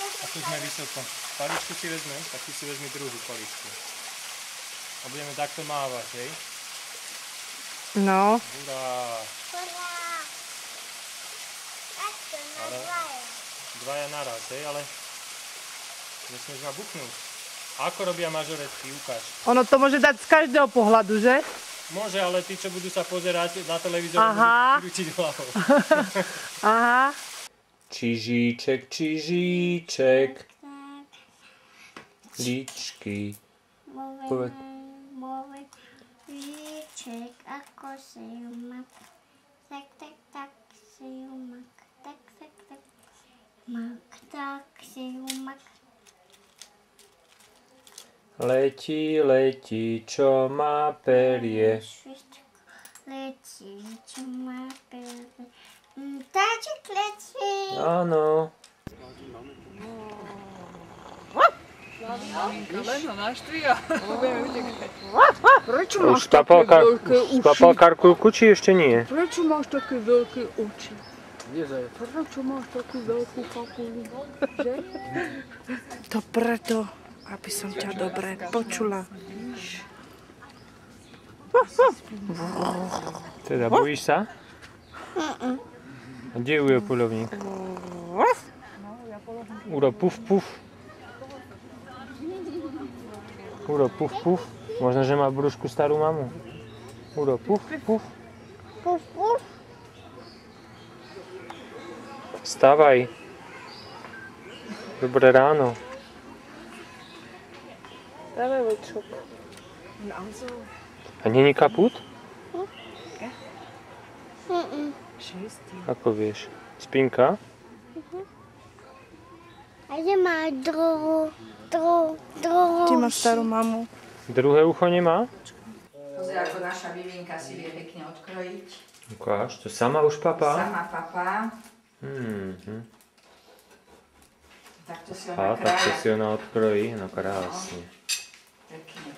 A tu sme vysoko. Paličku si vezmem, tak ty si vezmi druhú paličku. A budeme takto mávať, hej? No. Hurá! Hurá! Takto na Ale dvaja. dvaja naraz, hej? Ale nesmieš ma buchnúť. Ako robia mažoretky? Ukáž. Ono to môže dať z každého pohľadu, že? Môže, ale tí, čo budú sa pozerať na televízor, Aha. budú krútiť hlavou. Aha. Čižíček, čižíček. Líčky. Môj líček, ako si mak. Tak, tak, tak si mak. Tak, tak, tak. Mak, tak si mak. Letí, letí, čo má perie. Letí, čo má perie. Táček letí. Áno. Prečo Už papal karkulku, či ešte nie? Prečo máš také veľké oči? Prečo máš takú veľkú papulu? To preto, aby som ťa dobre počula. Teda bojíš sa? A kde je Ujo poľovník? Uro puf puf. Uro puf puf. Možno, že má v brúšku starú mamu. Uro puf puf. Puf, puf. Vstávaj. Dobré ráno. Dávaj večok. A není kaput? Ako vieš? Spinka? A kde má druhú? Ty máš starú mamu. Druhé ucho nemá? Pozri, ako naša Vivienka si vie pekne odkrojiť. Ukáž, to sama už papá? Sama papá. Takto si ona A, takto krája. si ona odkrojí, no krásne. Pekne.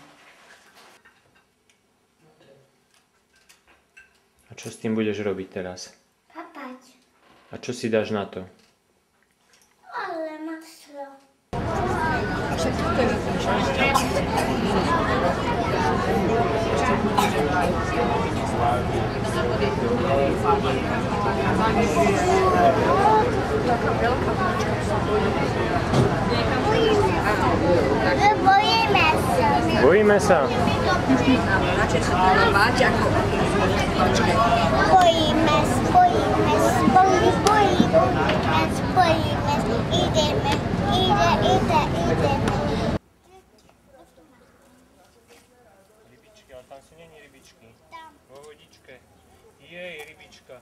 A čo s tým budeš robiť teraz? Papať. A čo si dáš na to? Ale maslo. Bojíme sa. Bojíme sa. Radšej sa to báť ako... Bojíme sa. Ideme. Rybičky, ale tam sú není rybičky. Tam. Vo vodičke. Jej, rybička.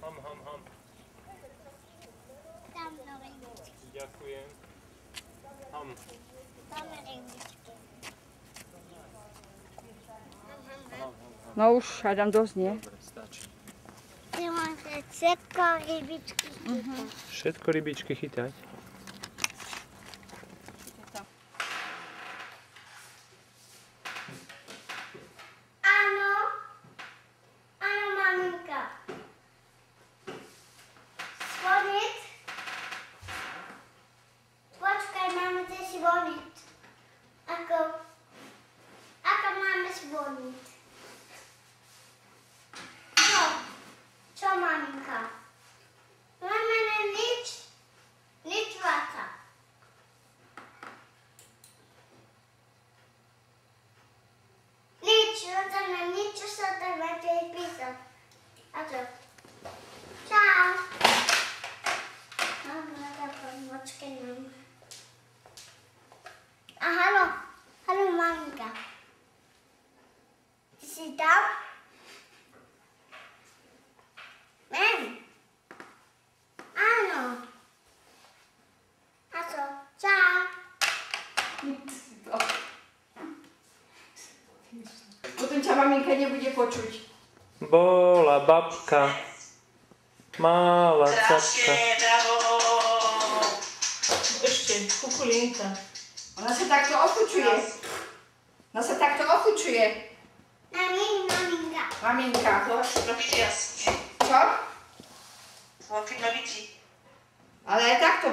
Ham, ham, ham. Tam na rybičky. Ďakujem. Ham. Tam na rybičky. No už, hádam dosť, nie? Dobre, stačí. Ty máte všetko rybičky. Všetko rybičky chytať. Áno. Áno, maminka. Zvoniť. Počkaj, máme te zvoniť. Ako máme zvoniť? Čo, maminka? Máme nič váca. Nič čo sa tam máte písať. A čo? Čau. Máme na pomočke nám. A haló, maminka. Ty si tam? Áno. A co? Čau. Potom ťa maminka nebude počuť. Bola babka, malá capka. Ešte, kukulinka. Ona sa takto ofučuje. Maminka. Maminka. Robiť jasne. Čo? Môžeme vidieť. Ale aj takto